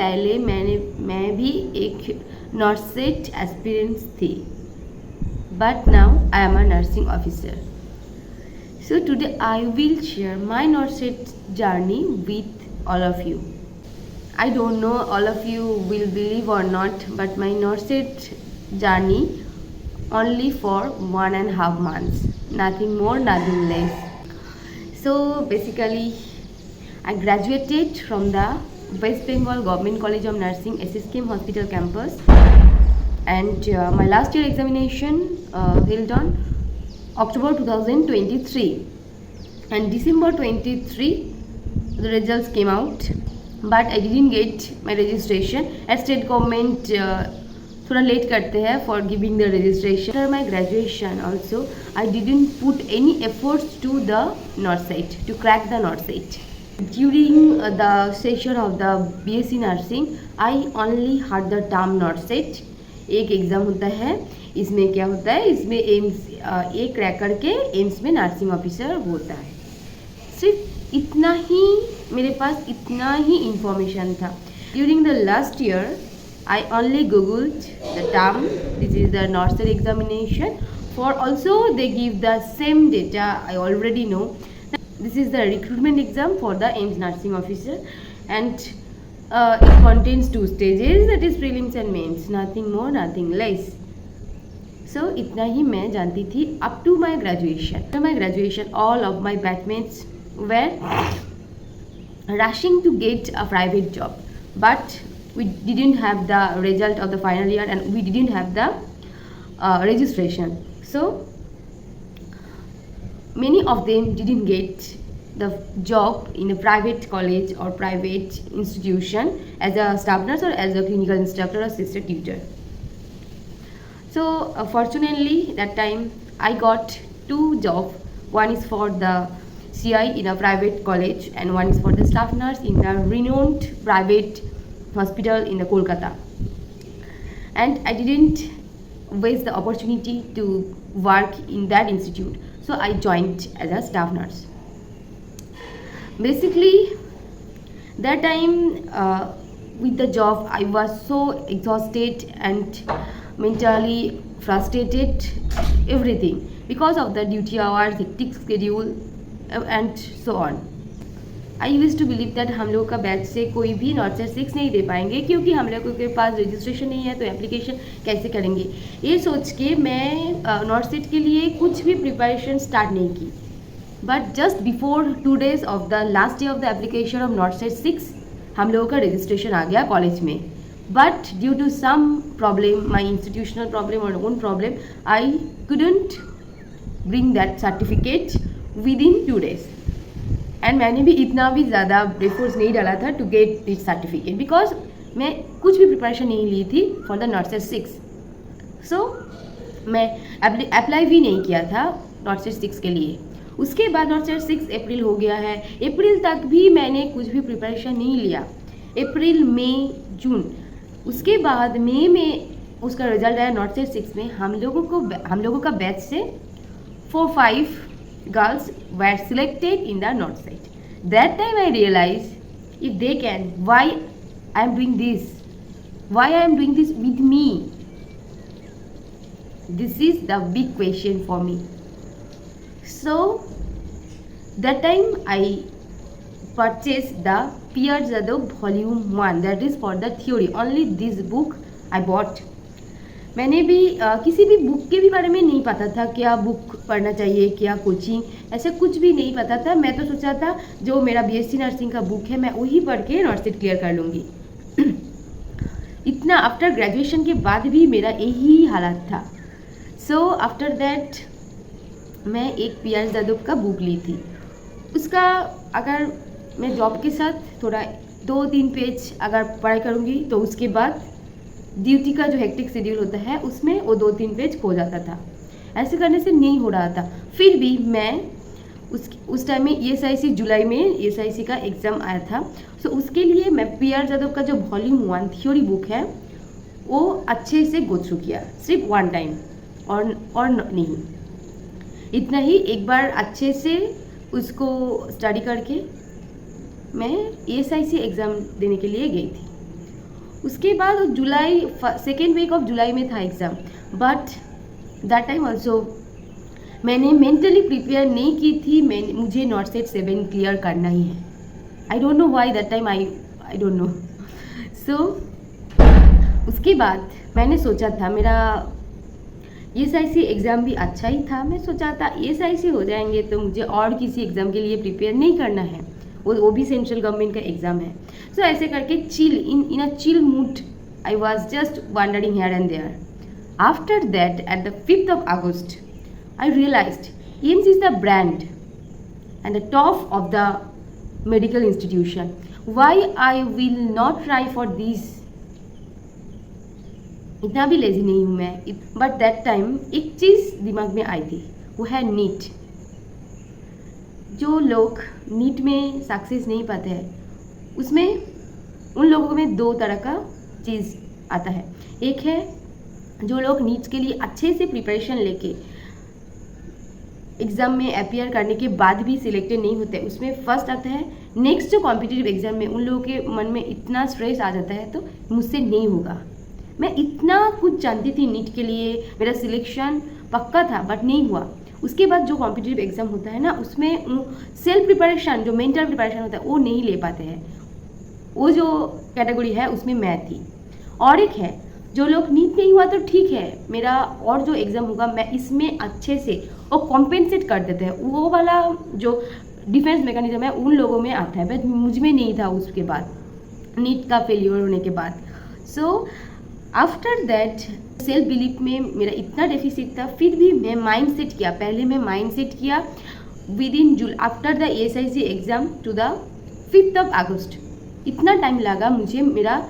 पहले मैं भी एक नर्सेट एस्पिरेंट्स थी, but now I am a nursing officer. So today I will share my nurse's journey with all of you. I don't know all of you will believe or not, but my nurse's journey only for 1.5 months, nothing more, nothing less. So basically I graduated from the West Bengal Government College of Nursing SSKM Hospital campus, and my last year examination held on October 2023, and December 23 the results came out, but I didn't get my registration as state government थोड़ा late करते हैं for giving the registration. After my graduation also I didn't put any efforts to the NORCET, to crack the NORCET. During the session of the BSc Nursing I only heard the term NORCET. एक exam होता है, इसमें क्या होता है, इसमें AIIMS एक crack करके एम्स में नर्सिंग ऑफिसर होता है. सिर्फ इतना ही मेरे पास, इतना ही इंफॉर्मेशन था. During the last year I only googled the term. This is the NORCET examination. For also they give the same data I already know. This is the recruitment exam for the AIIMS nursing officer, and it contains 2 stages, that is prelims and mains, nothing more, nothing less. So इतना ही मैं जानती थी up to my graduation. After my graduation all of my batchmates were rushing to get a private job, but we didn't have the result of the final year and we didn't have the registration. So many of them didn't get the job in a private college or private institution as a staff nurse or as a clinical instructor or sister tutor. So fortunately that time I got 2 jobs. One is for the CI in a private college and one is for the staff nurse in a renowned private hospital in the Kolkata. And I didn't waste the opportunity to work in that institute, so I joined as a staff nurse. Basically that time with the job I was so exhausted and mentally frustrated, everything because of the duty hours, hectic schedule and so on. I used to believe that हम लोग का batch से कोई भी NORCET 6 नहीं दे पाएंगे, क्योंकि हम लोगों के पास रजिस्ट्रेशन नहीं है, तो एप्लीकेशन कैसे करेंगे. ये सोच के मैं NORCET के लिए कुछ भी प्रिपरेशन स्टार्ट नहीं की. But just before 2 days of the last day of the application of NORCET 6 हम लोगों का रजिस्ट्रेशन आ गया कॉलेज में. But due to some problem, my institutional problem और own problem, I couldn't bring that certificate within 2 days. And मैंने भी इतना भी ज़्यादा एफर्ट्स नहीं डाला था to get this certificate, because मैं कुछ भी प्रिपरेशन नहीं ली थी फॉर द NORCET 6. सो मैं अप्लाई भी नहीं किया था NORCET 6 के लिए. उसके बाद NORCET 6 अप्रैल हो गया है. अप्रैल तक भी मैंने कुछ भी प्रिपरेशन नहीं लिया. अप्रैल, मई, जून, उसके बाद मई में उसका रिजल्ट आया NORCET 6 में. हम लोगों का बैच से 4-5 girls were selected in the NORCET. That time I realized if they can, why I am doing this? Why I am doing this with me? This is the big question for me. So that time I purchased the P.R. Jadhav volume 1, that is for the theory. Only this book I bought. मैंने भी किसी भी book के भी बारे में नहीं पता था, क्या बुक पढ़ना चाहिए, क्या कोचिंग, ऐसा कुछ भी नहीं पता था. मैं तो सोचा था जो मेरा BSc नर्सिंग का बुक है मैं वही पढ़ के NORCET क्लियर कर लूँगी. इतना आफ्टर ग्रेजुएशन के बाद भी मेरा यही हालत था. सो आफ्टर दैट मैं एक P.R. जाधव का बुक ली थी. उसका अगर मैं जॉब के साथ थोड़ा 2-3 पेज अगर पढ़ाई करूँगी तो उसके बाद ड्यूटी का जो हेक्टिक शेड्यूल होता है उसमें वो 2-3 पेज खो जाता था. ऐसे करने से नहीं हो रहा था. फिर भी मैं उस टाइम में ESIC जुलाई में ESIC का एग्ज़ाम आया था. सो उसके लिए मैं P.R. जाधव का जो वॉल्यूम 1 थ्योरी बुक है वो अच्छे से गो थ्रू किया, सिर्फ 1 टाइम और नहीं. इतना ही एक बार अच्छे से उसको स्टडी करके मैं ESIC एग्ज़ाम देने के लिए गई थी. उसके बाद July second week of July में था exam, but that time also मैंने मेंटली प्रिपेयर नहीं की थी। मुझे नॉट सेट 7 क्लियर करना ही है। I don't know why that time, I don't know. So उसके बाद मैंने सोचा था, मेरा ESIC एग्ज़ाम भी अच्छा ही था। मैं सोचा था ESIC हो जाएंगे तो मुझे और किसी एग्ज़ाम के लिए प्रिपेयर नहीं करना है, वो भी सेंट्रल गवर्नमेंट का एग्ज़ाम है। सो ऐसे करके chill in a chill mood I was just wandering here and there. After that at the 5th of August I realized AIIMS is the brand and the top of the medical institution. Why I will not try for this? इतना भी lazy नहीं हूँ मैं, but that time एक चीज़ दिमाग में आई थी, वो है नीट। जो लोग नीट में सक्सेस नहीं पाते हैं, उसमें उन लोगों में 2 तरह का चीज़ आता है। एक है जो लोग नीट के लिए अच्छे से प्रिपरेशन लेके एग्ज़ाम में अपियर करने के बाद भी सिलेक्टेड नहीं होते, उसमें फर्स्ट आता है। नेक्स्ट जो कॉम्पिटिटिव एग्ज़ाम में उन लोगों के मन में इतना स्ट्रेस आ जाता है, तो मुझसे नहीं होगा। मैं इतना कुछ जानती थी नीट के लिए, मेरा सिलेक्शन पक्का था, बट नहीं हुआ। उसके बाद जो कॉम्पिटिटिव एग्ज़ाम होता है ना, उसमें सेल्फ प्रिपरेशन, जो मेंटल प्रिपरेशन होता है, वो नहीं ले पाते हैं। वो जो कैटेगरी है उसमें मैं थी। और एक है जो लोग नीट नहीं हुआ तो ठीक है, मेरा और जो एग्ज़ाम होगा मैं इसमें अच्छे से वो कॉम्पेंसेट कर देते हैं। वो वाला जो डिफेंस मैकेनिज्म है उन लोगों में आता है, बट मुझ में नहीं था उसके बाद, नीट का फेलियर होने के बाद। सो आफ्टर दैट सेल्फ बिलीफ में मेरा इतना डेफिसिट था, फिर भी मैं माइंड सेट किया। पहले मैं माइंड सेट किया within after the ESIC exam to the 5th of August। इतना टाइम लगा मुझे मेरा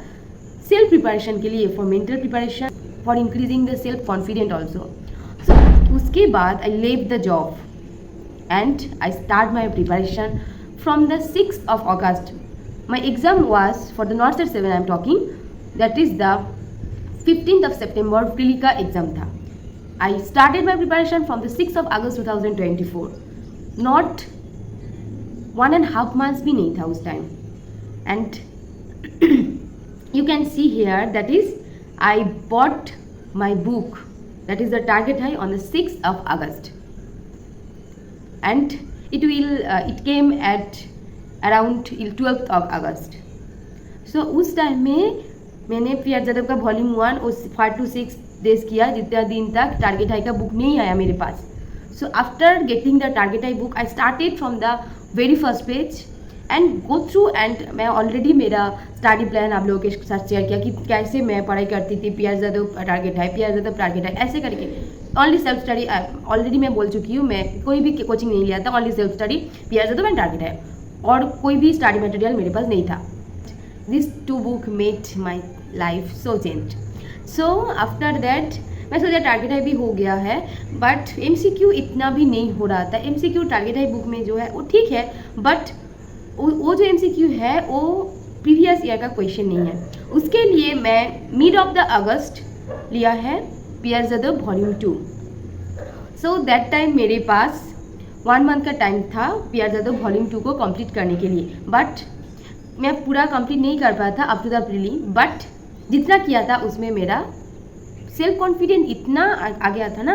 सेल्फ प्रिपरेशन के लिए, for mental preparation, for increasing the self confident also. So उसके बाद I leave the job and I start my preparation from the 6th of August। My exam was for the NORCET 7 I am talking, that is the 15th of September प्रीली का exam था। I started my preparation from the 6th of August 2024। Not 1.5 months भी नहीं था उस time. And you can see here, that is I bought my book, that is the target high, on the 6th of August, and it came at around 12th of August। so उस time में मैंने PR. Jadav का volume 1 और 5 to 6 days किया, जितना दिन तक target high का बुक नहीं आया मेरे पास। So after getting the target high book I started from the very first page and go through, and मैं ऑलरेडी मेरा स्टडी प्लान आप लोगों के साथ शेयर किया कि कैसे मैं पढ़ाई करती थी। P R. Jadav target high, P R. Jadav target high, ऐसे करके ओनली सेल्फ स्टडी। ऑलरेडी मैं बोल चुकी हूँ, मैं कोई भी कोचिंग नहीं लिया था, only self study, P R. Jadav and target high, और कोई भी स्टडी मटेरियल मेरे पास नहीं था। This 2 book made my life so change. So after that मैं सोचा टारगेट हाई भी हो गया है, बट MCQ इतना भी नहीं हो रहा था। MCQ टारगेट हाई बुक में जो है वो ठीक है, बट वो जो MCQ है वो प्रीवियस ईयर का क्वेश्चन नहीं है। उसके लिए मैं मिड ऑफ द अगस्त लिया है P R. Jadav volume 2। So that time मेरे पास 1 month का टाइम था पी.आर. जादव वॉल्यूम 2 को कंप्लीट करने के लिए, बट मैं पूरा कंप्लीट नहीं कर पाया था अप टू द प्रीली। बट जितना किया था उसमें मेरा सेल्फ कॉन्फिडेंट इतना आ गया था ना,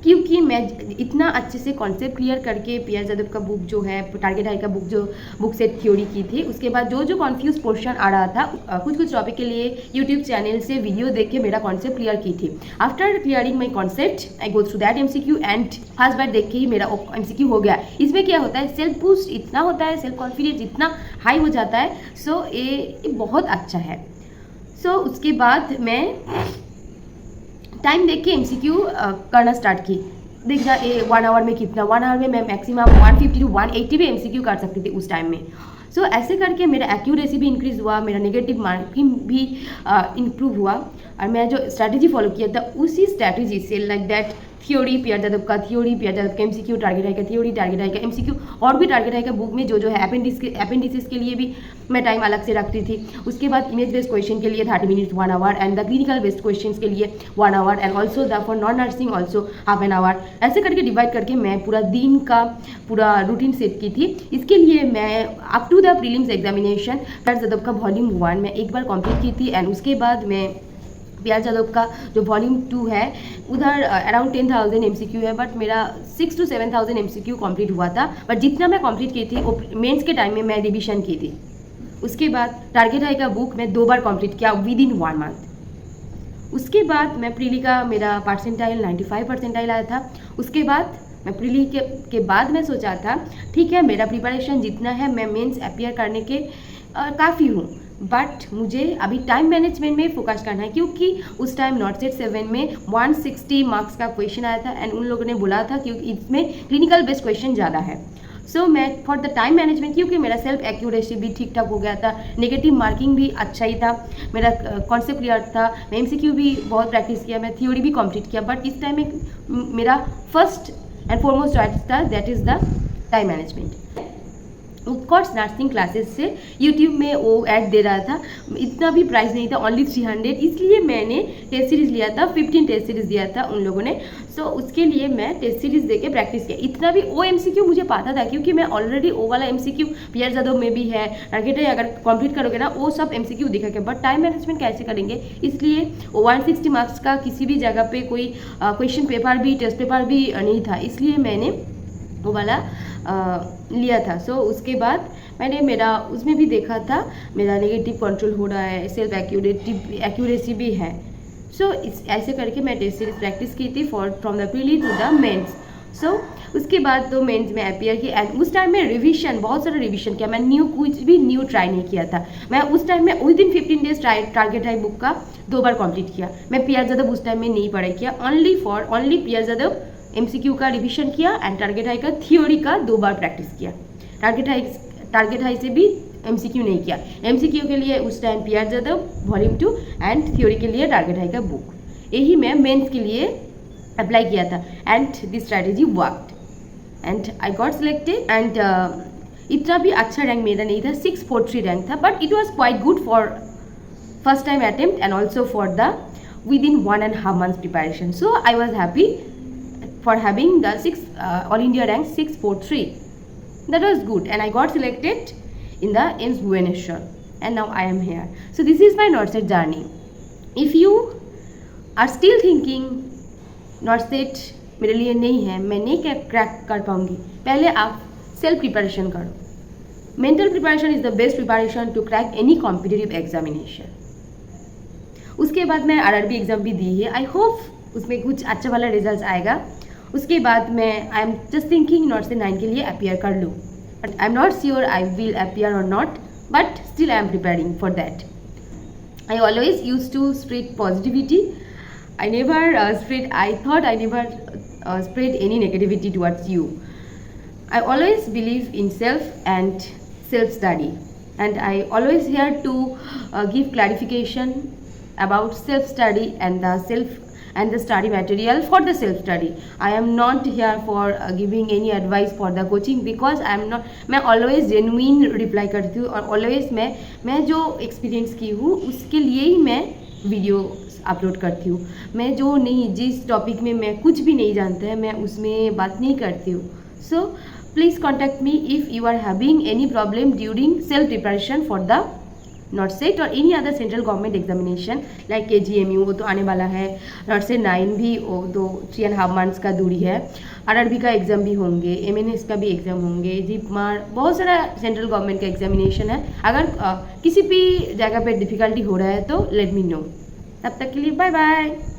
क्योंकि मैं इतना अच्छे से कॉन्सेप्ट क्लियर करके पी.आर. जादव का बुक जो है टारगेट हाई का बुक, जो बुक से थ्योरी की थी, उसके बाद जो जो कॉन्फ्यूज पोर्शन आ रहा था, कुछ टॉपिक के लिए यूट्यूब चैनल से वीडियो देख के मेरा कॉन्सेप्ट क्लियर की थी। After clearing my concept I go through that MCQ and first बार देख के ही मेरा MCQ हो गया। इसमें क्या होता है, सेल्फ बूस्ट इतना होता है, सेल्फ कॉन्फिडेंस इतना हाई हो जाता है। सो ये बहुत अच्छा है। सो उसके बाद मैं टाइम देख के MCQ करना स्टार्ट की। देखना 1 आवर में कितना, 1 आवर में मैं मैक्सिमम 150 to 180 भी MCQ कर सकती थी उस टाइम में। सो ऐसे करके मेरा एक्यूरेसी भी इंक्रीज़ हुआ, मेरा नेगेटिव मार्किंग भी इम्प्रूव हुआ, और मैं जो स्ट्रैटेजी फॉलो किया था उसी स्ट्रैटेजी से like that theory P R Yadav का MCQ टारगेट है का थ्योरी टारगेट है का MCQ और भी टारगेट है का बुक में जो है अपेंडिसिस के लिए भी मैं टाइम अलग से रखती थी। उसके बाद इमेज बेस्ड क्वेश्चन के लिए 30 minutes 1 our and the clinical based question के लिए 1 our and also the for non nursing also half an hour, ऐसे करके डिवाइड करके मैं पूरा दिन का पूरा रूटीन सेट की थी। इसके लिए मैं up to the prelims examination P R. Jadav का वॉल्यूम 1 में एक बार कंप्लीट की थी एंड उसके बाद मैं पी.आर. जादव का जो वॉल्यूम 2 है उधर अराउंड 10,000 MCQ है, बट मेरा 6 to 7,000 MCQ कंप्लीट हुआ था। बट जितना मैं कंप्लीट की थी वो मेंस के टाइम में मैं रिवीजन की थी। उसके बाद टारगेट हाई का बुक मैं 2 बार कंप्लीट किया विद इन 1 मंथ। उसके बाद मैं प्रीली का मेरा परसेंटाइल 95 परसेंटाइल आया था। उसके बाद मैं प्रीली के बाद मैं सोचा था ठीक है मेरा प्रिपरेशन जितना है मैं मेंस अपियर करने के काफ़ी हूँ, बट मुझे अभी टाइम मैनेजमेंट में फोकस करना है, क्योंकि उस टाइम नॉट सेट 7 में 160 मार्क्स का क्वेश्चन आया था एंड उन लोगों ने बोला था क्योंकि इसमें क्लिनिकल बेस्ड क्वेश्चन ज़्यादा है। सो मैं फॉर द टाइम मैनेजमेंट, क्योंकि मेरा सेल्फ एक्यूरेसी भी ठीक ठाक हो गया था, नेगेटिव मार्किंग भी अच्छा ही था, मेरा कॉन्सेप्ट क्लियर था, मैं MCQ भी बहुत प्रैक्टिस किया, मैं थ्योरी भी कंप्लीट किया, बट इस टाइम में मेरा फर्स्ट एंड फॉरमोस्ट चॉइस था that is the time management. Utkarsh nursing classes से यूट्यूब में वो ऐड दे रहा था, इतना भी प्राइस नहीं था, ओनली 300, इसलिए मैंने टेस्ट सीरीज़ लिया था, 15 टेस्ट सीरीज़ दिया था उन लोगों ने। सो उसके लिए मैं टेस्ट सीरीज़ देके प्रैक्टिस किया। इतना भी वो MCQ मुझे पता था क्योंकि मैं ऑलरेडी वो वाला MCQ पी.आर. जादव में भी है, टारगेट है अगर कंप्लीट करोगे ना वो सब MCQ दिखेगा, बट टाइम मैनेजमेंट कैसे करेंगे, इसलिए 160 मार्क्स का किसी भी जगह पे कोई क्वेश्चन पेपर भी टेस्ट पेपर भी नहीं था, इसलिए मैंने वो वाला लिया था। सो उसके बाद मैंने मेरा उसमें भी देखा था मेरा नेगेटिव कंट्रोल हो रहा है, सेल्फ एक्यूरेसी भी है। सो ऐसे करके मैं टेस्ट सीरीज प्रैक्टिस की थी from the prelim to the mains. So उसके बाद तो मेंस में अपियर की एंड उस टाइम में रिवीजन बहुत सारा रिवीजन किया, मैं कुछ भी न्यू ट्राई नहीं किया था। मैं उस टाइम में with in 15 days target high book का 2 बार कंप्लीट किया। मैं पी.आर. जादव उस टाइम में नहीं पढ़ाई किया, ओनली पी.आर. जादव MCQ का रिवीजन किया एंड टारगेट हाई का थ्योरी का 2 बार प्रैक्टिस किया। टारगेट हाई से भी MCQ नहीं किया। MCQ के लिए उस time P R. Jadav volume 2 and theory के लिए टारगेट हाई का बुक, यही मैं मेंस के लिए अप्लाई किया था and this strategy worked and I got selected and इतना भी अच्छा रैंक मेरा नहीं था, 643 रैंक था, but it was quite good for first time attempt and also for the with in 1.5 months preparation. So I was happy for having the all India rank 643. That was good and I got selected in the AIIMS Bhubaneswar and now I am here. So this is my NORCET journey. If you are still thinking NORCET मेरे लिए नहीं है, मैं नहीं crack कर पाऊंगी, पहले आप सेल्फ प्रिपरेशन करो। Mental preparation is the best preparation to crack any competitive examination. उसके बाद मैं RRB एग्जाम भी दी है, आई होप उसमें कुछ अच्छा वाला रिजल्ट आएगा। उसके बाद मैं I am just thinking NORCET 9 के लिए अपियर कर लूँ, but I am not sure I will appear और नॉट, but still I am preparing for that. I always used to spread positivity. I never thought I never spread any negativity towards you. I always believe in self and self-study, and I always here to give clarification about self-study and the study material for the self-study. I am not here for giving any advice for the coaching because I am not. मैं always genuine reply करती हूँ और always मैं जो experience की हूँ उसके लिए ही मैं वीडियो अपलोड करती हूँ। मैं जो नहीं जिस टॉपिक में मैं कुछ भी नहीं जानता है मैं उसमें बात नहीं करती हूँ। So please contact me if you are having any problem during self preparation for the NORCET और any other central government examination like KGMU, वो तो आने वाला है। NORCET 9 भी वो तो 3.5 months का दूरी है। RRB का एग्ज़ाम भी होंगे, MNS का भी एग्ज़ाम होंगे, जीपमार, बहुत सारा सेंट्रल गवर्नमेंट का एग्जामिनेशन है। अगर किसी भी जगह पे डिफ़िकल्टी हो रहा है तो लेट मी नो। तब तक के लिए बाय बाय।